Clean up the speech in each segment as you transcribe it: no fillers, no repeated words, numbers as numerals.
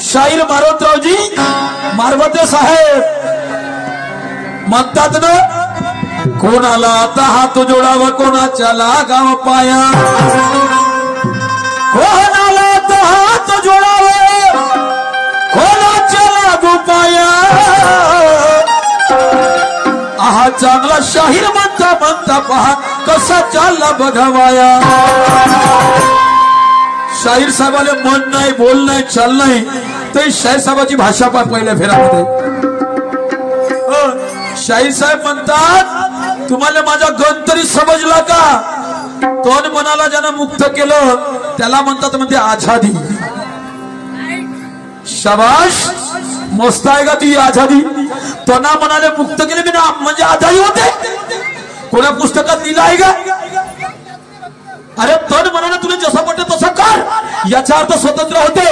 शाहीर मारोतरावजी मारवते साहेब म्हणतात ना, कोणाला आता हात जोडावा कोणाच्या लागाव पाया, कोणाला आता हात जोडावा कोणाच्या लागू पाया, आहा चांगला शाहीर म्हणता म्हणता पहा कसा चालला बघावाया। शाहीर साहेबाला मन नाही, बोल नाही, चाल नाही, तर शाहीर साहेबाची भाषा पार पहिल्या फेऱ्यामध्ये। शाहीर साहेब म्हणतात, तुम्हाला माझा गण तरी समजला का? तोन मनाला ज्यानं मुक्त केलं त्याला म्हणतात म्हणते आझादी। शाबाश, मस्त आहे का ती आझादी? तोना मनाला मुक्त केले मी ना म्हणजे आझादी होते? कोणा पुस्तकात लिहिलं आहे का? अरे तन मनाने तुला जसं पटलं तसं कर, याचा अर्थ स्वतंत्र होते,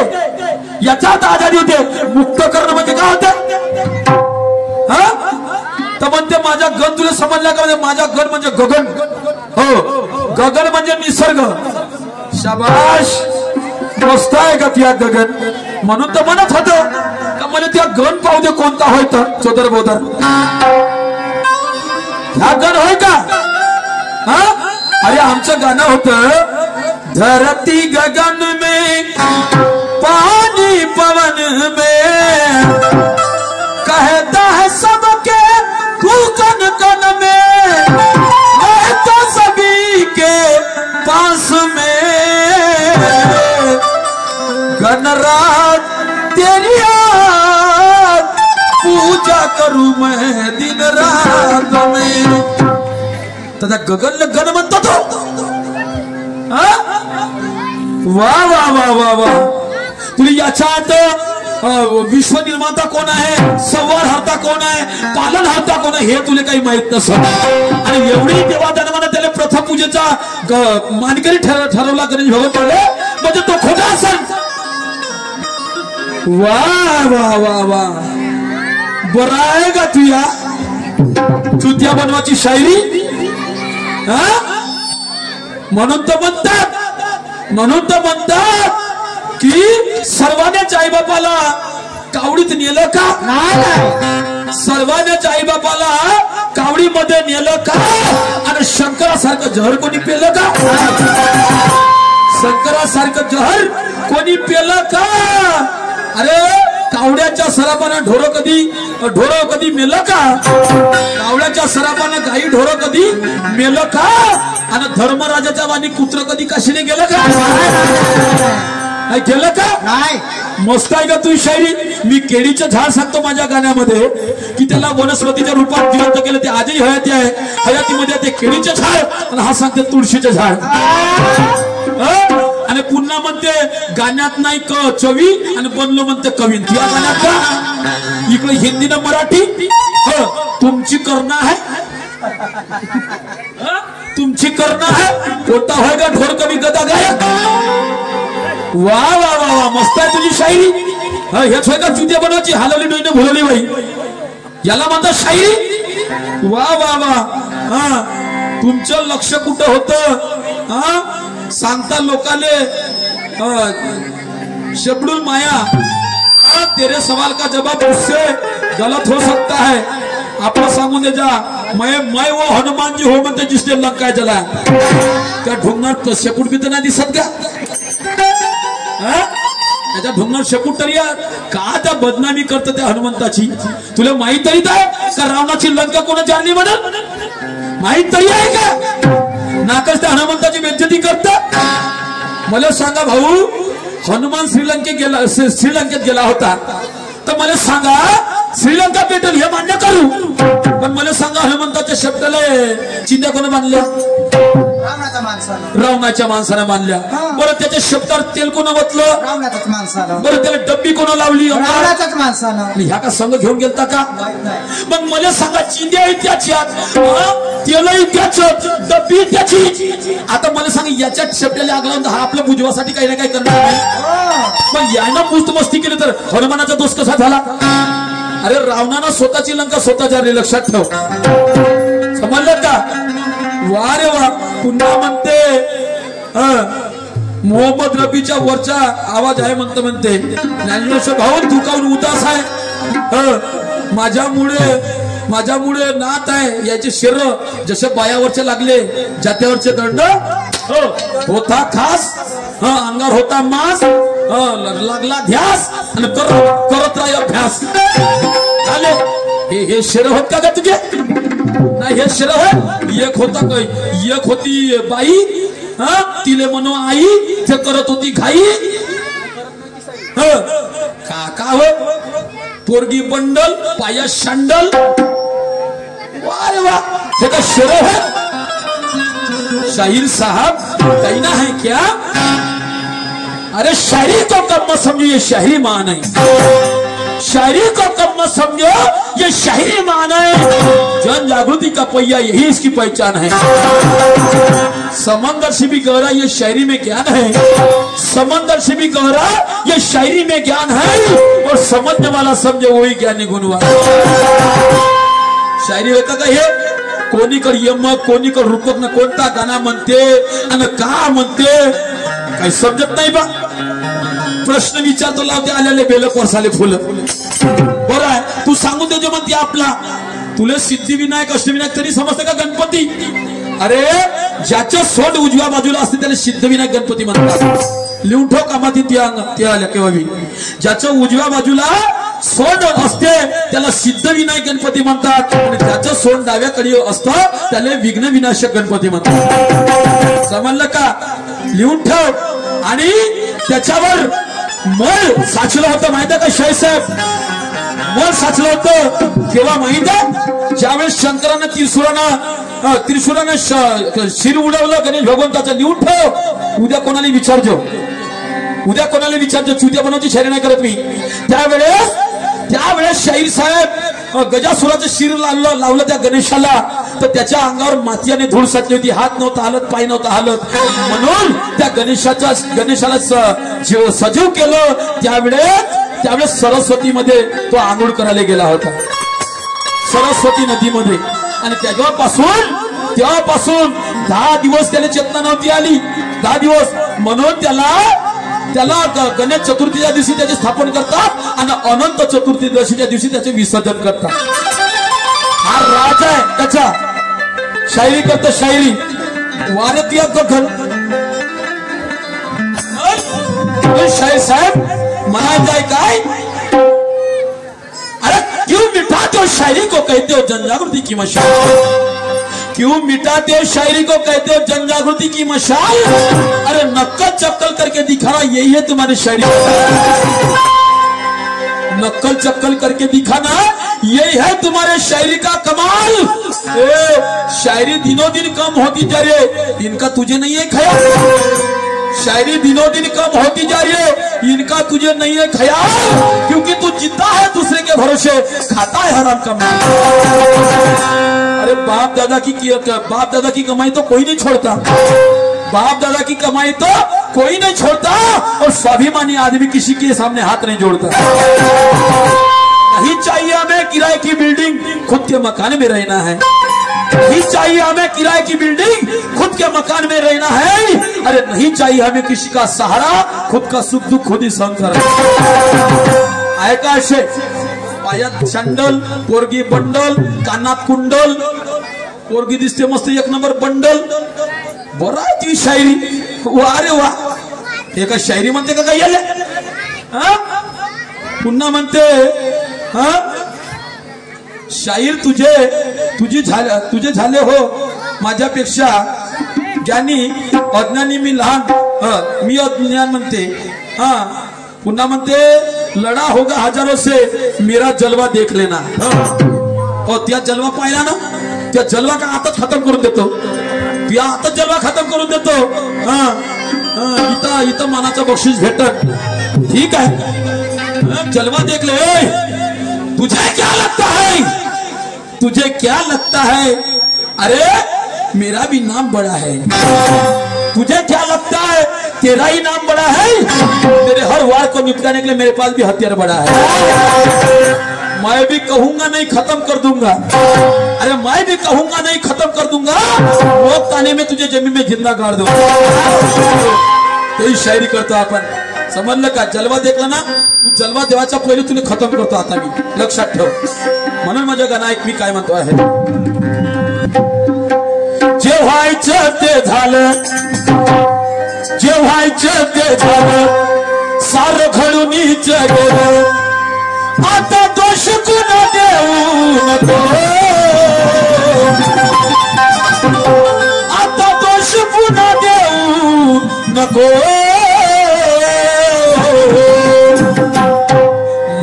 याचा अर्थ आझादी होते। मुक्त करणं म्हणजे काय होते? हा तर म्हणते माझा गण तुला समजला का? म्हणजे माझा गण म्हणजे गगन, हो गगन म्हणजे निसर्ग। शाबाश, मस्त आहे का त्या गगन? म्हणून तर म्हणत होत का मला त्या गण पाहू दे कोणता होय तर चोदर बोदर, हा गण होय का? हा अरे आमचं गाणं होतं, धरती गगन में पानी पवन में कहता है सबके कन कन में, मैं तो सभी के पास में, गणराज तेरी याद पूजा करूं मैं दिन रात में। तथा गगन गण म्हणतो तो, वाह वाह वाह वाह वाह। तुला याच्यात विश्व निर्माता कोण आहे, संवारहर्ता कोण आहे, पालनहर्ता कोण आहे हे तुला काही माहित नसत। आणि एवढी देवादानवाने त्याला प्रथम पूजेचा मानकरी ठरवला गणेश भगवान म्हणजे तो खोटा असेल। वाह वाह वाह वाह, बरं आहे का तुया चुत्या बनवाची शायरी? म्हणून तर म्हणतात की सर्वांनाच आई बापाला कावडीत नेलं का? नाही, सर्वांनाच आई बापाला कावडीमध्ये नेलं का? आणि शंकरासारखं जहर कोणी पेलं का? शंकरासारखं जहर कोणी पेलं का? अरे कावड्याच्या सरापानं ढोरं कधी मेलं का? कावड्याच्या सरापानं गाई ढोरं कधी मेलं का? आणि धर्मराजाच्या वाणी कुत्र कधी काशीने गेलं का? नाही गेलं का? नाही। मस्त आहे का तू शायरी? मी केळीचं झाड सांगतो माझ्या गाण्यामध्ये की त्याला वनस्पतीच्या रूपात जिवंत केलं, ते आजही हयाती आहे। हयातीमध्ये ते केळीचं झाड आणि हा सांगते तुळशीचं झाड। आणि पुन्हा म्हणते गाण्यात नाही क चवी आणि बनलो म्हणते कवी। या गाण्यात का इकडे हिंदी ना मराठी तुमची करणं आहे, तुमची करणं आहे। कोणता होय का ढोर कवी गदा गायक? वाह वाह वाह वाह, मस्त आहे तुझी शायरी। हेच होय का चुत्या बनवायची हलवली डोईने भुलवली बाई, याला म्हणतात शायरी? वाह वाह वाह। हा तुमचं लक्ष कुठं होतं? हा सांगता लोकाले शेपडूल माया, तेरे सवाल का जवाब उससे गलत हो सकता है। आपलं सांगून दे जा, मैं वो हनुमान जी हो म्हणते जिसने लंका जला। त्या ढोंगणात शेपूट बी तर नाही दिसत का? त्याच्या ढोंगणात शेपूट तरी का त्या बदनामी करत त्या हनुमंताची? तुला माहित तरी आहे का रावणाची लंका कोण जाणली म्हणत? माहित तरी आहे का? नाकच त्या हनुमंताची बेइज्जती करत। मला सांगा भाऊ, हनुमान श्रीलंकेत गेला होता तर मला सांगा श्रीलंका पेटल हे मान्य करू, पण मला सांगा हनुमंताच्या शब्दाला चिंध्या कोण बांधल्या? रावणाच्या माणसानं बांधल्या। बरं त्याच्या शब्दावर तेल कोण ओतलं? रावणाच्याच माणसानं। बरं त्याला डब्बी कोण लावली? रावणाच्याच माणसानं। ह्या का संघ घेऊन गेलता का? मग मला सांगा चिंध्या त्याच्यात, तेलही त्याच, डब्बी त्याची। आता मला सांग याच्यात शब्दाला आग लावून हा आपल्या बुजवासाठी काही ना काही करणार नाही। पण यानं पुस्त मस्ती केली तर हनुमानाचा दोष कसा झाला? अरे रावणानं स्वतःची लंका स्वतः जारी, लक्षात ठेव, समजलं का? वा रे वा। पुन्हा म्हणते मोहम्मद रफीच्या वरचा आवाज आहे म्हणते ज्ञानेश्वर भाऊ तू काऊन उदास आहे? माझ्यामुळे नात आहे याचे शिर जसे पायावरचे लागले जात्यावरचे दंड होता खास अंगार होता मास लागला ध्यास आणि करत राही अभ्यास आले हे शिर होत का तुझे? नाही हे शिर होत. एक होता काय एक होती बाई तिले म्हणो आई ते करत होती घाई का हो पोरगी बंडल पाया शांडल वारे वा हे का शिर है? शाहीर साहब कहना है क्या? अरे शायरी को कम मत समझो ये शायरी मान है. शायरी को कम मत समझो ये शायरी मान है. जन जागृति का पहिया यही इसकी पहचान है. समंदर से भी गहरा ये शायरी में ज्ञान है. समंदर से भी गहरा ये शायरी में ज्ञान है. और समझने वाला समझे वही ज्ञानी गुणवान. शायरी होता का हे कोणीकडे यमक कोणीकडे रूपक ना कोणता गाणं म्हणते आणि का म्हणते काही समजत नाही बा. प्रश्न विचारतो लावते आलेले बेलक वर्षाले फुलं बरं आहे. तू सांगून देजो म्हणते आपला तुला सिद्धिविनायक अष्टविनायक तरी समजते का गणपती? अरे ज्याच्या सोंड उजव्या बाजूला असते त्याला सिद्धिविनायक गणपती म्हणतात. लिहून ठेव कामात ते आल्या केव्हा बी. ज्याच्या उजव्या बाजूला सोंड असते त्याला सिद्धविनायक गणपती म्हणतात आणि ज्याचं सोंड डाव्याकडे असतं त्याला विघ्न विनाशक गणपती म्हणतात. समजलं का? लिहून ठेव. आणि त्याच्यावर मळ साचलं होतं माहिती आहे का शाहीसाहेब? मळ साचलं होतं केव्हा माहिती आहे? ज्यावेळेस शंकरानं त्रिशूरानं शिर उडवलं गणेश भगवंताचं. लिहून ठेव. उद्या कोणाला विचारजो चुत्या बनवची शायरी नाही करत मी. त्यावेळेस शाहीर साहेब गजासुराचं शिर लावलं त्या गणेशाला तर त्याच्या अंगावर मातीने धूळ साचली होती. हात नव्हता हालत पाय नव्हता हालत म्हणून त्या गणेशाला सजीव केलं. त्यावेळेस सरस्वतीमध्ये तो आंघोळ करायला गेला होता सरस्वती नदीमध्ये. आणि तेव्हापासून 10 दिवस त्याला चेतना नव्हती आली. 10 दिवस म्हणून त्याला गणेश चतुर्थीच्या दिवशी त्याचे स्थापन करतात आणि अनंत चतुर्थीच्या दिवशी त्याचे विसर्जन करतात. हा राज आहे त्याचा. शायरी करतो शायरी वारत या घर शाहीर साहेब म्हणायचं आहे काय? अरे क्यों मिटाते हो शायरी को कहते हो जनजागृति की मशाल? क्यों मिटाते हो शायरी को कहते हो जनजागृति की मशाल? अरे नक्कल चक्कल करके दिखाना यही है तुम्हारी शायरी. नक्कल चक्कल करके दिखाना यही है तुम्हारे शायरी का कमाल. शायरी दिनों दिन कम होती जा रही है इनका तुझे नहीं है ख्याल. शायरी दिनों दिन कम होती जा रही है इनका तुझे नहीं है ख्याल. क्योंकि तू जिंदा है दूसरे के भरोसे खाता है हराम का माल. अरे बाप दादा की कमाई तो कोई नहीं छोड़ता. बाप दादा की कमाई तो कोई नहीं छोड़ता. और स्वाभिमानी आदमी किसी के सामने हाथ नहीं जोड़ता. नहीं चाहिए हमें किराए की बिल्डिंग खुद के मकान में रहना है. नहीं चाहिए हमें किराए की बिल्डिंग खुद के मकान में रहना है. अरे नहीं चाहिए हमें किसी का सहारा खुद का सुख दुख खुद ही सहन करना. आहे का असे पायात शंडल पोरगी बंडल कानात कुंडल पोरगी दिसते मस्त एक नंबर बंडल. बरं आहे ती शायरी. वा रे वा. हे का शायरी म्हणते का काय याले? पुन्हा म्हणते शाहीर तुझे झाले हो माझ्यापेक्षा ज्ञानी अज्ञानी मी लहान मी अज्ञान म्हणते. पुन्हा म्हणते लढा होगा हजारों से मेरा जलवा देख लेना. त्या जलवा पाहिला ना त्या जलवा का आताच खतम करून देतो. त्या आताच जलवा खतम करून देतो. इथं मानाचं बक्षीस भेटत. ठीक आहे जलवा देख ले. तुझे क्या लगता है? अरे मेरा भी नाम बड़ा है. तुझे क्या लगता है? तेरा ही नाम बड़ा है. तेरे हर वार को निपटाने के लिए मेरे पास भी हथियार बड़ा है. मैं भी कहूंगा नहीं खत्म कर दूंगा. अरे मैं भी कहूंगा नहीं खत्म कर दूंगा. वो ताने में तुझे जमीन में जिंदा गाड़ दूंगा. तेही शायरी करतो आपण. समजलं का? जलवा देखला ना तू, जलवा देवाच्या पहिले तुला खतम करतो आता मी, लक्षात ठेव. म्हणून माझ्या गाणं ऐक, मी काय म्हणतो आहे. जे व्हायचं ते झालं, जे व्हायचं ते झालं, सारं घडूनच गेलं, आता दोष कुणा देऊ नको, आता दोष पुन्हा देऊ नको.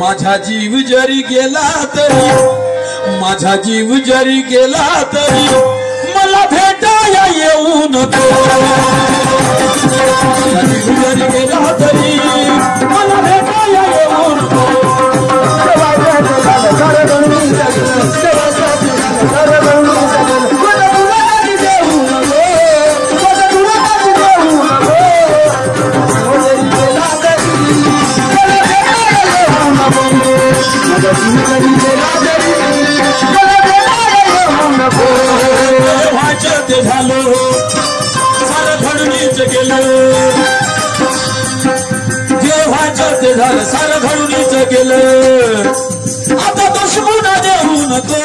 माझा जीव जरी गेला तरी, माझा जीव जरी गेला तरी मला भेटाया येऊ नको. माझा जीव जरी गेला तरी मला भेटाया येऊ नको. ते झालं सारं घडूनच गेलं, जेव्हाचं ते झालं सारं घडूनच गेलं, आता दोष पुन्हा देऊ नको,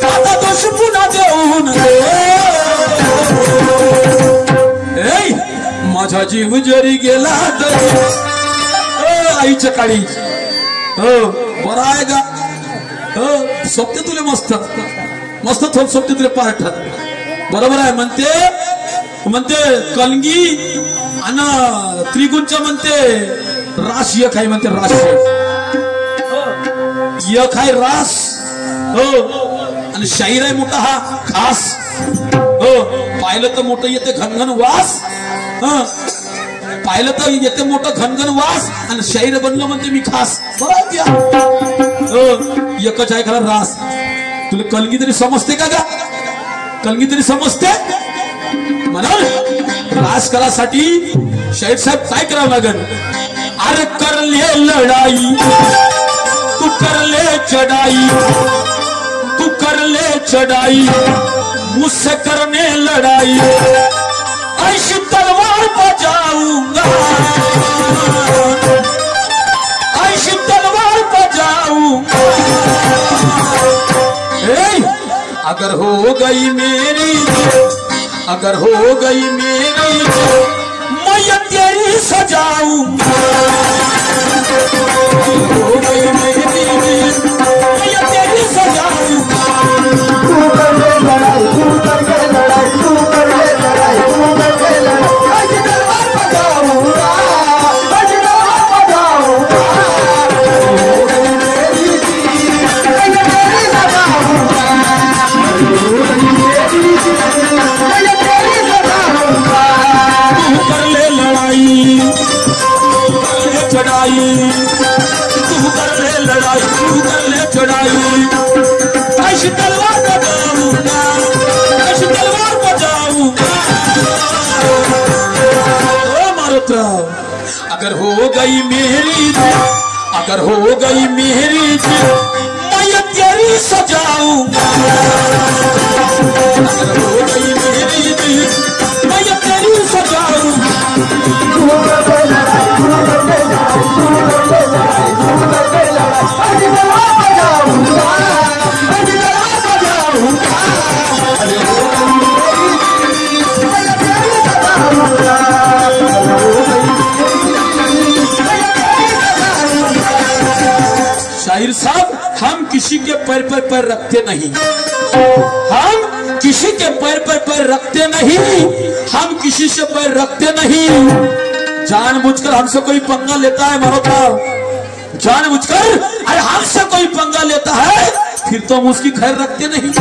आता दोष पुन्हा देऊ नको. माझा जीव जरी गेला तरी आईच्या काळी हो बरं आहे का? हो सोबते तुले मस्त मस्त थोड सोबते तुले पाठत बरोबर आहे. म्हणते म्हणते कलगी आणि त्रिगुणच्या म्हणते रास एक आहे, म्हणते रास एक आहे रास हो, आणि शाहीर आहे मोठा हा खास हो. पाहिलं तर मोठं येते घनघन वास, पाहिलं तर येते मोठं घनघन वास, आणि शाहीर बनलं म्हणते मी खास. बरं हो एकच आहे खरा रास. तुला कलगी तरी समजते का गा? कलगी तरी समजते म्हणून रास करासाठी शाहीर साहेब काय करावं लागेल? अरे कर ले लढाई तू कर ले चढ़ाई, तू कर ले चढ़ाई मुझसे करने लड़ाई, ऐसी तलवार बजाऊंगा, ऐसी तलवार बजाऊंगा. अगर हो गई मेरी, अगर हो गई मेरी मैं तेरी सजाऊंगा, हो गई मेरी मैं तेरी सजाऊंगा. तू कर ले लड़ाई, तू कर ले लड़ाई, तू कर ले लड़ाई, तू कर ले लड़ाई, ऐसी तलवार बजाऊंगा, ऐसी तलवार बजाऊंगा. हो गई मेरी मैं तेरी सजाऊंगा, तू कर ले लड़ाई, कर ले चढ़ाई, तू कर ले लड़ाई, तू कर ले चढ़ाई, ऐसी तलवार बजाऊंगा, ऐसी तलवार बजाऊंगा. ओ मारुता अगर हो गई मेरी, अगर हो गई मेरी मैं तेरी सजाऊंगा, अगर हो गई मेरी मैं तेरी सजाऊंगा. शाहिर साहब हम किसी के पैर पर पैर रखते नहीं, हम किसी के पैर पर पैर रखते नहीं, हम किसी से पैर रखते नहीं. जानबूझकर हमसे कोई पंगा लेता है मारो था, जानबूझकर अरे हमसे कोई पंगा लेता है फिर तो हम उसकी खैर रखते नहीं.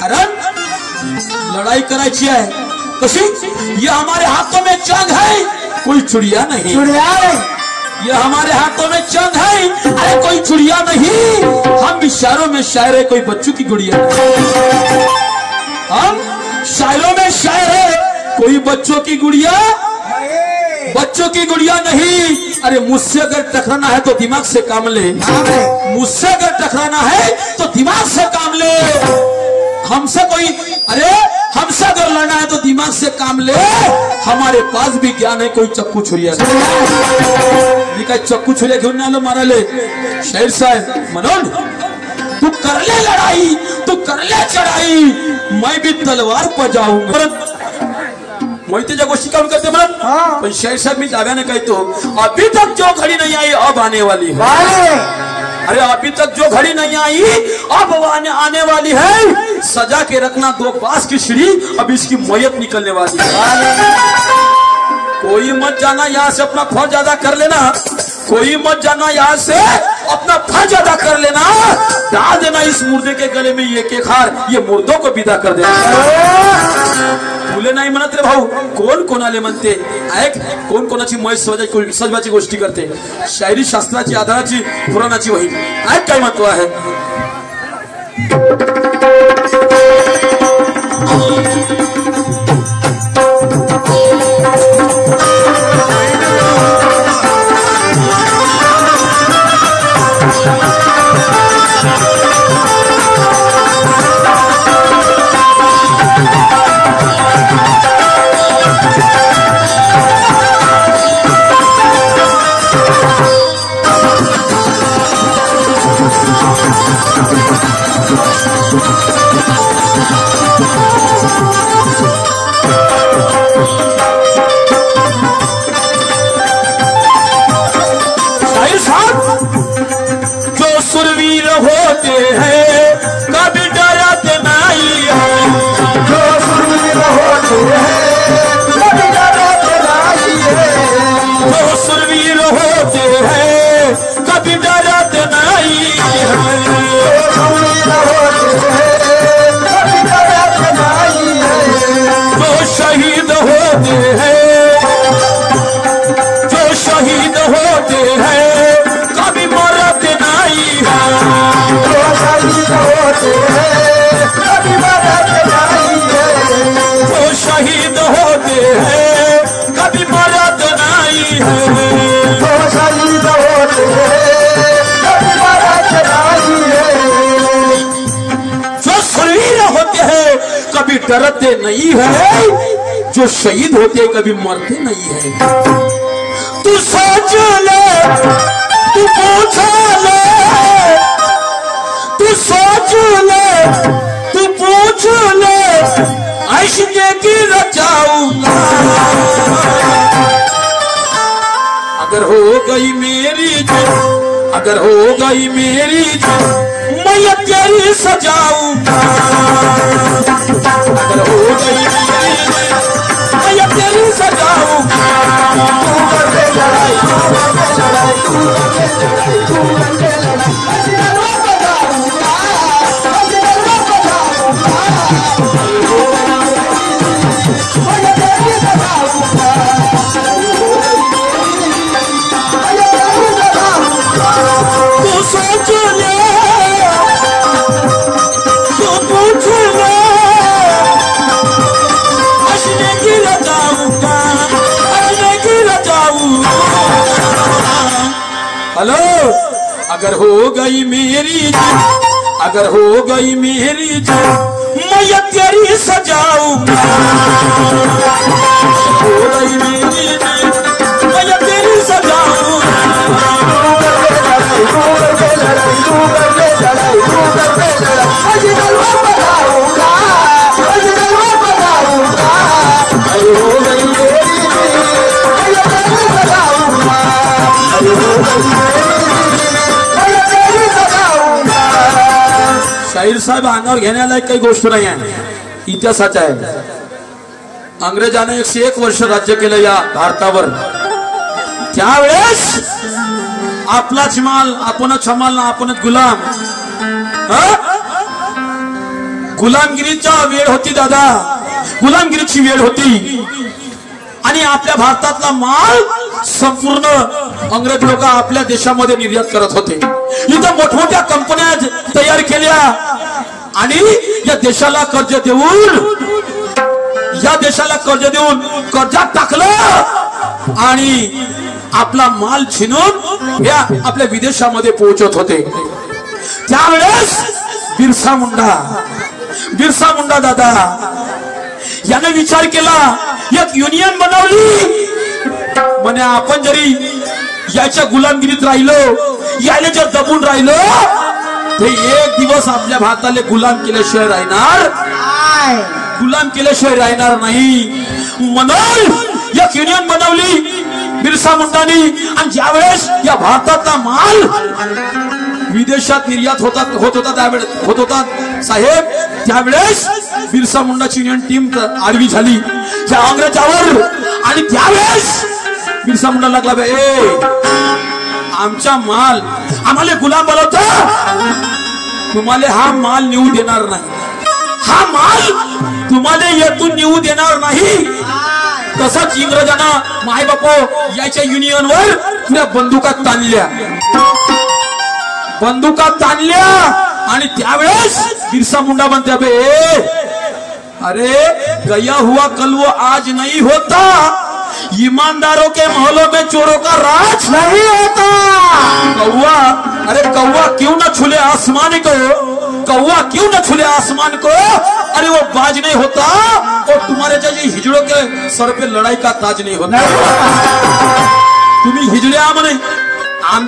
अरे लड़ाई करायची आहे कशी? ये हमारे हाथों में जंग है, कोई चुड़िया नहीं, चुड़िया नहीं. ये हमारे हाथों में जंग है, अरे कोई चुड़िया नहीं. हम इशारों में शायर है, कोई बच्चों की गुड़िया नहीं. हम शायरों में शायर है, कोई बच्चों की गुड़िया, बच्चों की गुड़िया नहीं. अरे मुझसे अगर टकराना है तो दिमाग से काम ले, मुझसे अगर टकराना है तो दिमाग से काम ले. हमसे कोई अरे हमसे अगर लड़ना है तो दिमाग से काम ले। हमारे पास भी ज्ञान है, कोई चक्कू छुरिया नहीं, चक्कू छुरिया घेऊन आलो मारा ले। शेर साहेब म्हणून तू कर ले लड़ाई, तू कर ले चढ़ाई, मैं भी तलवार पर जाऊंगा। मोहिते जब गोष्टी काम करते म्हणत, पण शेर साहेब मी दाव्याने कहतो अभी तक जो घड़ी नहीं आई अब आने वाली है। अरे अभी तक जो घड़ी नहीं आई अब आने वाली है। सजा के रखना 2 बांस की सीढ़ी, अब इसकी मैयत निकलने वाली है। कोई मत जाना यहाँ से, अपना फर्ज अदा कर लेना। कोई मत जाना यहाँ से, अपना फर्ज अदा कर लेना। डाल देना इस मुर्दे के गले में ये के खार, ये मुर्दों को विदा कर देना। तुले नाही म्हणत रे भाऊ, कोण कोणाले म्हणते ऐक, कोण कोणाची मय सजवाची गोष्टी करते। शायरी शास्त्राची आधाराची पुराणाची वही ऐक काय महत्व आहे। डरते नहीं है, जो शहीद होते कभी मरते नहीं है। तू सोच ले, तू पूछ ले, तू सोच ले, तू पूछ ले, ऐशे की रचाऊंगा। अगर हो गई मेरी जीत, अगर हो गई मेरी जीत, मैं तेरी सजाऊंगा। अगर हो गई मेरी जीत, मैं तेरी सजाऊंगा। तू करके लड़ाई, तू करके लड़ाई, तू करके लड़ाई, तू करके लड़ाई, तू सोच ले, तू पूछ ले, हंसने की रचाऊंगा, हंसने की रचाऊंगा। हेलो, अगर हो गई मेरी जीत, अगर हो गई मेरी जीत, मैं तेरी सजाऊंगा। हो गई मेरी जीत, मैं तेरी सजाऊंगा। शाहीर साहेब अंगावर घेण्यालायक काही गोष्ट नाही आहे, इतिहासाचा आहे। अंग्रेजाने 101 वर्ष राज्य केलं या भारतावर। त्यावेळेस आपलाच माल आपणच हमाल, आपणच गुलाम। गुलामगिरीचा वेळ होती दादा, गुलामगिरीची वेळ होती। आणि आपल्या भारतातला माल संपूर्ण अंग्रेज लोक आपल्या देशामध्ये निर्यात करत होते। इथं मोठमोठ्या कंपन्या तयार केल्या आणि या देशाला कर्ज देऊन कर्जात टाकलं आणि आपला माल छिनून या आपल्या विदेशामध्ये पोहोचत होते। त्यावेळेस बिरसा मुंडा दादा याने विचार केला, एक युनियन बनवली म्हणे आपण जरी याच्या गुलामगिरीत राहिलो, याने जर दबून राहिलो ते एक दिवस आपल्या भारताला गुलाम केल्याशिवाय राहणार, गुलाम केल्याशिवाय राहणार नाही. म्हणून एक युनियन बनवली बिरसा मुंडानी. आणि ज्यावेळेस या भारताचा माल विदेशात निर्यात होत होता साहेब, त्यावेळेस बिरसा मुंडाची युनियन टीम आडवी झाली त्या अंग्रेजावर. आणि त्यावेळेस बिरसा मुंडा लागला, आमचा माल आम्हाला गुलाम बनवतो, तुम्हाला हा माल नेऊ देणार नाही, हा माल तुम्हाला येथून नेऊ देणार नाही. तसंच इंग्रजांना माय बापो याच्या युनियनवर पुऱ्या बंदुका ताणल्या. आणि त्यावेळेस बिरसा मुंडा म्हणते, अरे गया हुआ कल वो आज नहीं होता, ईमानदारों के महलों में चोरों का राज नहीं होता. कौवा, अरे कौवा क्यों न छुले आसमान को, कौवा क्यों न छुले आसमान को, अरे वो बाज नहीं होता, और तुम्हारे जैसे हिजड़ों के सर पे लड़ाई का ताज नहीं होता. तुम्ही हिजड्या म्हणे,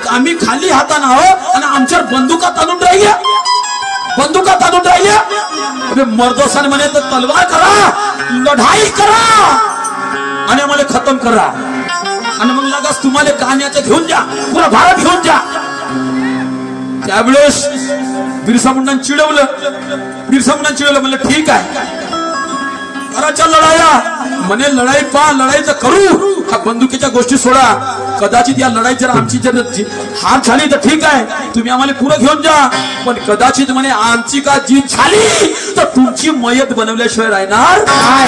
आम्ही खाली हाताना हो आणि आमच्यावर बंदुका ताणून राहिल्या, बंदुका ताणून राहिल्या. अरे मर्दोसान म्हणे तर तलवार करा, लढाई करा आणि आम्हाला खतम करा. आणि मग लगाच तुम्हाला कहाण्याचं घेऊन जा, पुरा भारत घेऊन जा. त्यावेळेस बिरसा मुंडांनी चिडवलं, म्हणलं ठीक आहे कराच्या लढाया म्हणे, लढाई लढाई तर करू, हा बंदुकीच्या गोष्टी सोडा. कदाचित या लढाईत जर आमची जर हार झाली तर ठीक आहे, तुम्ही आम्हाला पुढे घेऊन जा. पण कदाचित म्हणे आमची का जीत झाली तर तुमची मयत बनवल्याशिवाय राहणार नाही.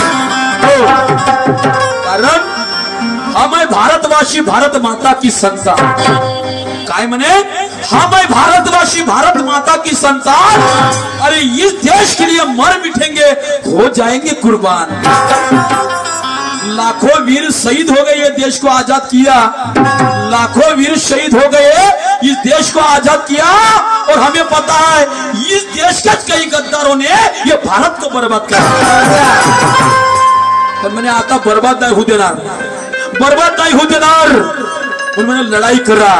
कारण हम है भारतवासी, भारत माता की संतान. काय म्हणे, हम है भारतवासी, भारत माता की संतान. अरे इस देश के लिए मर मिटेंगे, हो जाएंगे कुर्बान. लाखों वीर शहीद हो गए, ये देश को आजाद किया. लाखों वीर शहीद हो गए, इस देश को आजाद किया. और हमें पता है इस देश के कई गद्दारों ने ये भारत को बर्बाद किया. पण मैंने आता बर्बाद नहीं हो देणार, बर्बाद नहीं हो देणार. उन्होंने लड़ाई करा.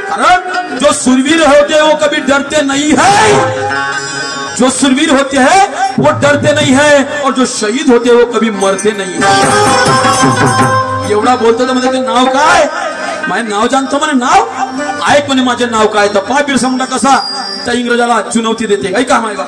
कारण जो सुरवीर होते हैं वो कभी डरते नहीं है, जो सुरवीर होते हैं वो डरते नहीं है, और जो शहीद होते हैं वो कभी मरते नहीं है. एवढा बोलतो तर म्हणजे नाव काय, माझे नाव जाणतो म्हणे, नाव ऐक म्हणे माझे नाव काय. तर पहा बिरसा मुंडा कसा त्या इंग्रजाला चुनवती देते. काही काम आहे का.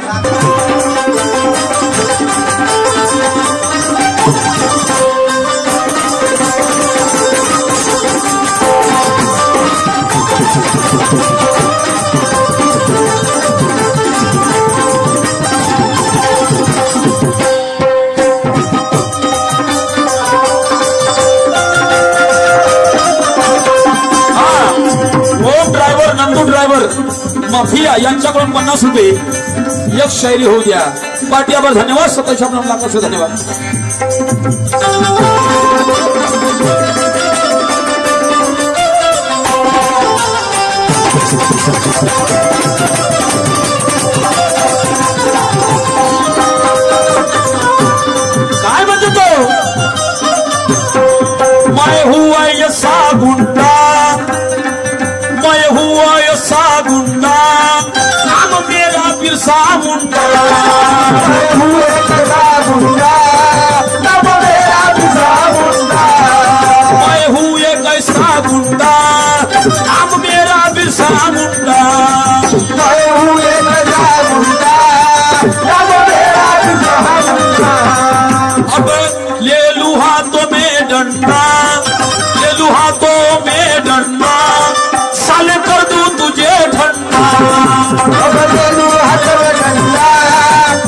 माफिया यांच्याकडून 50 रुपये एक शायरी होऊ द्या. पार्टीवर धन्यवाद. 27 लाख धन्यवाद. काय म्हणतो तो, मैं हुआ ऐसा गुंडा, मैं हुआ ऐसा गुंडा, नाम मेरा बिरसा मुंडा. मैं हुआ ऐसा गुंडा, नाम मेरा बिरसा मुंडा. मैं हुआ ऐसा गुंडा, नाम मेरा बिरसा मुंडा. मैं हुआ ऐसा गुंडा, नाम मेरा बिरसा मुंडा. अब ले लू हाथों में डंडा, ले लू हाथों में डंडा, साले कर दूं तुझे ठंडा. अब ले लू हाथों में डंडा,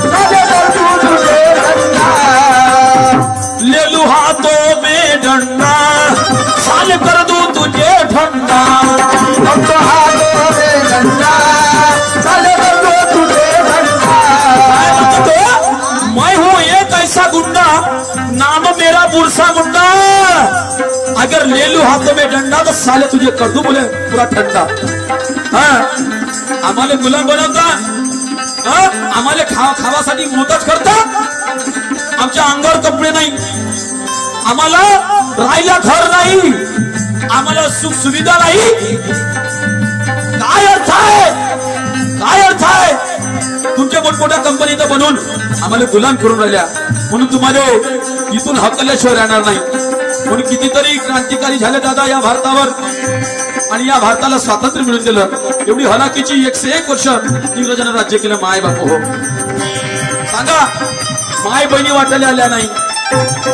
साले कर दूं तुझे ठंडा. ले लू हाथों में डंडा, साले कर दूं तुझे ठंडा. अब तो हाथों में डंडा, साले कर दूं तुझे ठंडा. मैं हूँ एक ऐसा गुंडा, नाम मेरा बिरसा मुंडा. अगर ले लू हाथों में डंडा तो साले तुझे कर दूं बोले पूरा ठंडा. आम्हाला गुलाम बनवता, आम्हाला खावासाठी मोहताज करता. आमच्या अंगावर कपडे नाही, आम्हाला राहायला घर नाही, आम्हाला सुख सुविधा नाही. काय अर्थ आहे, काय अर्थ आहे? तुमच्या मोठमोठ्या कंपनीत बनवून आम्हाला गुलाम करून राहिल्या, म्हणून तुम्हाला इथून हकलल्याशिवाय राहणार नाही. म्हणून कितीतरी क्रांतिकारी झाले दादा या भारतावर, आणि या भारताला स्वातंत्र्य मिळून दिलं. एवढी हलाखीची 101 वर्ष इंग्रजांना राज्य केलं. माय बापू हो, सांगा, माय बहिणी वाटायला आल्या नाही.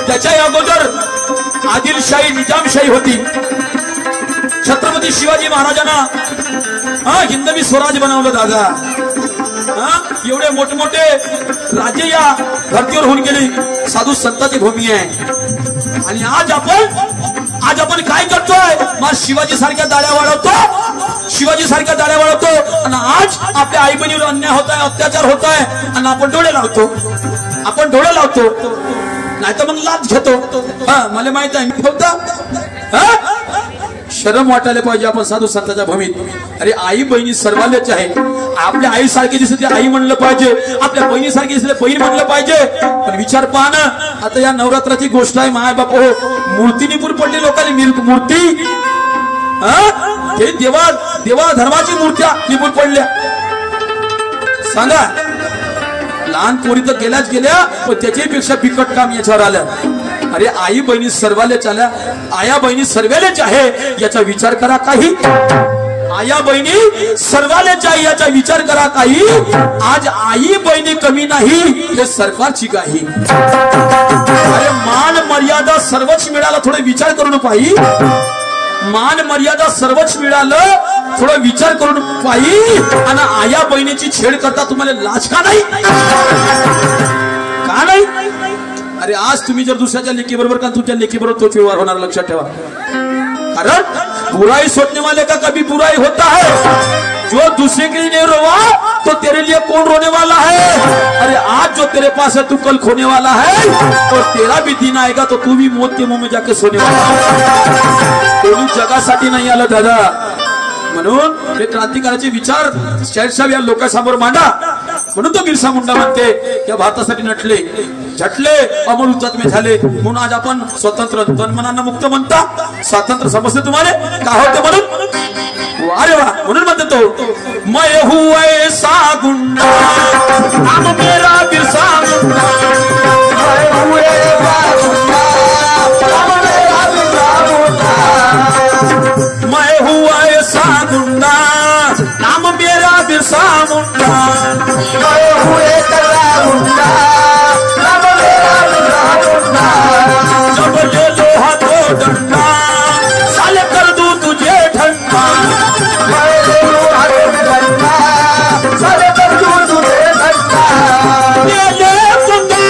त्याच्या अगोदर आदिलशाही निजामशाही होती. छत्रपती शिवाजी महाराजांना हिंदवी स्वराज बनवलं दादा. एवढे मोठमोठे राज्य या धर्तीवर होऊन गेली. साधू संतांची भूमी आहे. आणि आज आपण काय करतोय? मग शिवाजी सारख्या दाड्या वाढवतो, शिवाजी सारख्या दाड्या वाढवतो, आणि आज आपल्या आई बहिणीवर अन्याय होत आहे, अत्याचार होत आहे, आणि आपण डोळे लावतो, आपण डोळे लावतो, नाही तर मग लाच घेतो. मला माहित आहे मी ठेवता. शरम वाटायला पाहिजे आपण साधू संतांच्या भूमीत. अरे आई बहिणी सर्वांनाच आहे. आपल्या आई सारखी दिसते आई म्हणलं पाहिजे, आपल्या बहिणी सारखी दिसते बहीण म्हणलं पाहिजे. पण विचार पहा ना, आता या नवरात्राची गोष्ट आहे. माय बाप हो, मूर्ती निपूर पडली लोकांनी. मूर्ती हे देवा धर्माची मूर्त्या निपूर पडल्या. सांगा, लहान पोरी तर गेल्याच गेल्या, पण त्याच्यापेक्षा बिकट काम याच्यावर आलं. अरे आई बहिणी सर्वालेच आल्या, आया बहिणी सर्वालेच आहे याचा विचार करा काही. आया बहिणी सर्वालेच आहे याचा विचार करा काही. आज आई बहिणी कमी नाही, हे सरकारची काही. अरे मान मर्यादा सर्वच मिळाला, थोडा विचार करून पाहिजे. मान मर्यादा सर्वच मिळालं, थोडा विचार करून पाहिजे. आणि आया बहिणीची छेड करता तुम्हाला लाज का नाही? का नाही? अरे आज तुम्ही जर दुसऱ्याच्या लेकी बरोबर का तुमच्या लेकी बरोबर तोच व्यवहार होणार, लक्षात ठेवा. कारण बुराई सोचने वाले का कभी बुराई होता है. जो दूसरे के लिए नहीं रोवा तो तेरे लिए कौन रोने वाला है? अरे आज जो तेरे पास है तू कल खोने वाला है, और तेरा भी दिन आएगा तो तू भी मौत के मुंह में जाके सोने वाला है. कोणी जगासाठी नाही आलं दादा. म्हणून हे क्रांतिकाराचे विचार शाहीर या लोकांसमोर मांडा. म्हणून तो बिरसा मुंडा म्हणते या भारतासाठी नटले, झटले, अमर हुतात्मे झाले. म्हणून आज आपण स्वतंत्र, तन मनांना मुक्त म्हणता. स्वातंत्र्य समजते तुम्हाला का होते म्हणून? अरे वा, म्हणून म्हणते तो, मैं हूँ ऐसा गुंडा नाम मेरा बिरसा मुंडा, मैं हूँ ऐसा गुंडा नाम मेरा बिरसा मुंडा, मैं हूँ ऐसा गुंडा नाम मेरा बिरसा मुंडा, मैं हूँ ऐसा गुंडा नाम मेरा बिरसा मुंडा. जब ले लो हाथों डंडा साले कर दूं तुझे ठंडा, मैं ले लो हाथों डंडा साले कर दूं तुझे ठंडा. ले ले पंगा,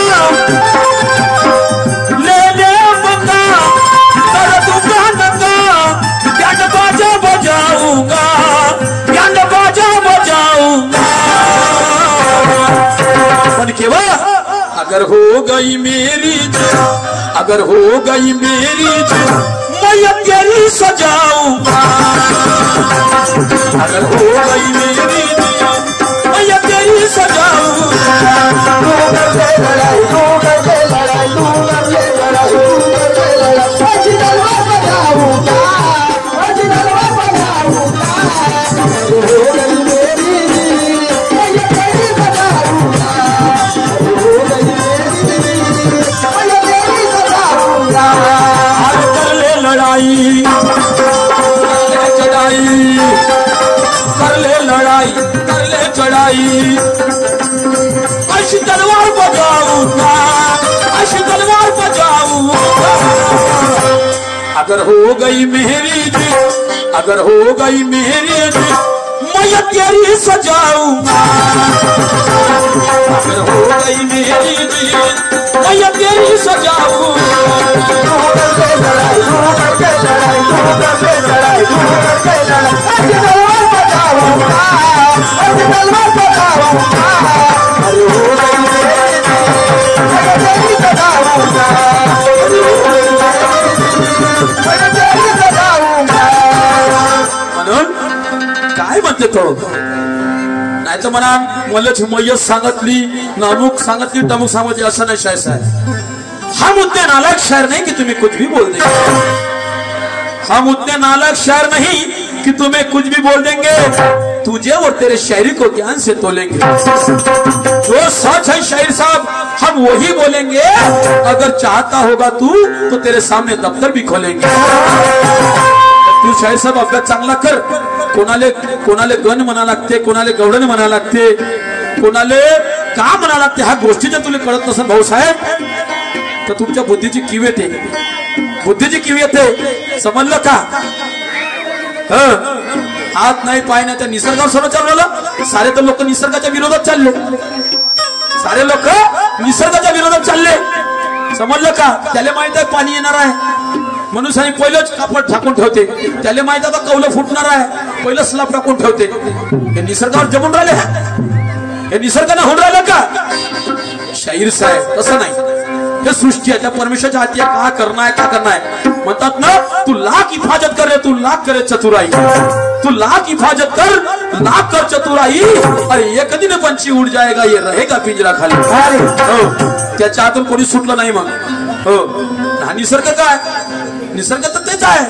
ले ले पंगा, कर दूंगा नंगा, बैंड बाजा बजाऊंगा, बैंड बाजा बजाऊंगा. पण केव्हा अगर हो गई मेरी जिद, अगर हो गई मेरी जिद, मैं तेरी सजाऊंगा. अगर हो गई मेरी जिद, मैं तेरी सजाऊंगा. तू करके लड़ाई, तू करके लड़ाई, तू करके लड़ाई, तू करके लड़ाई, आज तलवार बजाऊंगा, आज तलवार बजाऊंगा. अगर हो गई मेरी जिद, मैं तेरी सजाऊंगा. कर ले लड़ाई, चढ़ाई, कर ले लड़ाई, कर ले चढ़ाई, ऐसी तलवार बजाऊंगा, ऐसी तलवार बजाऊंगा. अगर हो गई मेरी जिद, अगर हो गई मेरी जिद, मैं तेरी सजाऊंगा. अगर हो गई मेरी जिद, मैं तेरी सजाऊंगा. तू करके लड़ाई, तू करके लड़ाई, तू करके लड़ाई, तू करके लड़ाई, ऐसी तलवार बजाऊंगा, ऐसी तलवार बजाऊंगा. अरे हो गई मेरी जिद, मैं तेरी सजाऊंगा. अरे हो गई मेरी जिद, मैं तेरी सजाऊंगा. म्हणून काय म्हणते तो? नाही तर म्हणा मलच मय्यत सांगितली नामुक सांगितली टमुक सांगितली असं नाही शायर साहेब. हम उतने नालायक शायर नहीं कि तुम्हें कुछ भी बोल देंगे. हम उतने नालायक शायर नहीं कि तुम्हें कुछ भी बोल देंगे. तुझे और तेरे शायरी को ज्ञान से तोलेंगे. जो सच है शायर साहब हम वही बोलेंगे. अगर चाहता होगा तू तो तेरे सामने दफ्तर भी खोलेंगे. तू शायर साहेब अभ्यास चांगला कर. कोणाले गण म्हणा लागते, कोणाले गवडण म्हणा लागते, कोणाले का म्हणा लागते ह्या गोष्टीच्या तुला कळत नसेल भाऊसाहेब तर तुमच्या बुद्धीची किव येते. बुद्धीची किव येते समजलं का. हात नाही पाय नाही त्या निसर्गावर सर्व चालवलं. सारे तर लोक निसर्गाच्या विरोधात चालले. सारे लोक निसर्गाच्या विरोधात चालले. समजलं का. त्याला माहित आहे पाणी येणार आहे मनुष्याने पहिलंच कापड झाकून ठेवते. त्याला माहित आहे कौलं फुटणार आहे पहिलं स्लाब टाकून ठेवते. हे निसर्गावर जमून राहिले. हे निसर्गाने होऊन राहिलं का. शाहीर साहेब तसं नाही. हे सृष्टी आहे त्या परमेश्वरच्या हाती का करणार का करणार म्हणतात ना. तू लाख हिफाजत कर रे तू लाख करे चतुराई. तू लाख हिफाजत कर लाख कर चतुराई. अरे एक दिन पंछी उड़ जाएगा ये रहेगा पिंजरा खाली. हो त्याच्या हातून कोणी सुटलं नाही मग. हो हा निसर्ग काय. निसर्ग तर तेच आहे.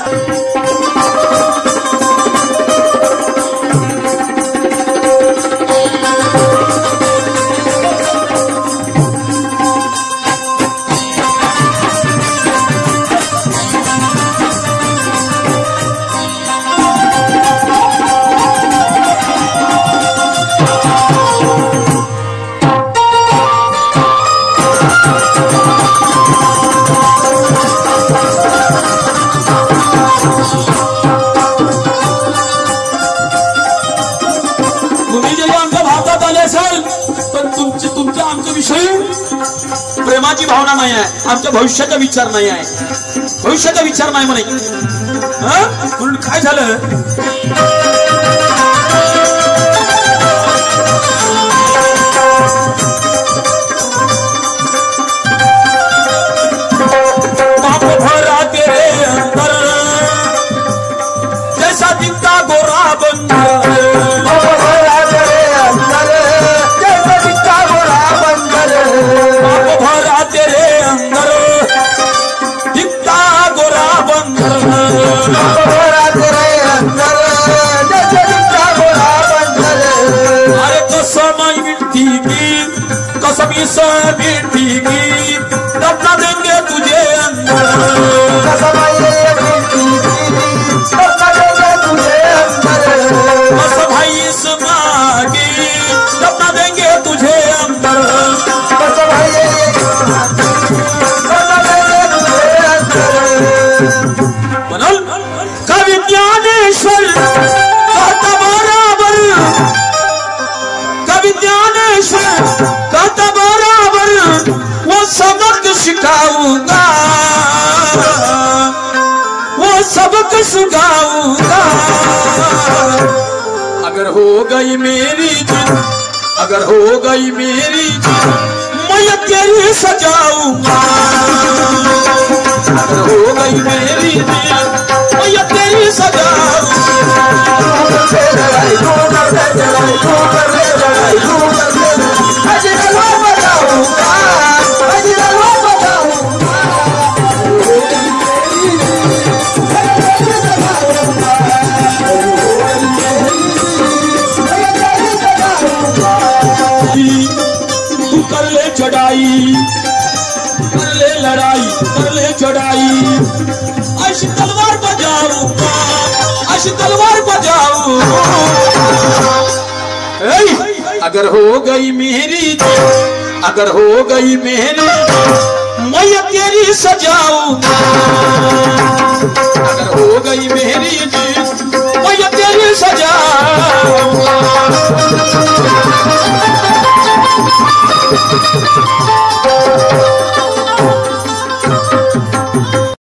प्रेमाची भावना नाही आहे. आमच्या भविष्याचा विचार नाही आहे. भविष्याचा विचार नाही म्हणे. म्हणून काय झालं. बाप भरा तेरे अंदर जैसा दिखता गोरा बंदर. मिट्टी दफना देंगे तुझे अंदर. बस भाई इस मागी दफना देंगे तुझे अंदर. बनल कवि ज्ञानेश्वर कहता बराबर. कवि ज्ञानेश्वर कहता वो सबक सिखाऊंगा. वो सबक सिखाऊंगा. अगर हो गई मेरी जिद अगर हो गई मेरी जिद मैं तेरी सजाऊंगा. अगर हो गई मेरी जिद मैं तेरी सजाऊंगा. कर ले चढ़ाई कर ले लड़ाई कर ले चढ़ाई. ऐसी तलवार बजाऊंगा ऐसी तलवार बजाऊंगा. अगर हो गई मेरी अगर हो गई मेरी मैं तेरी सजाऊंगा. अगर हो गई मेरी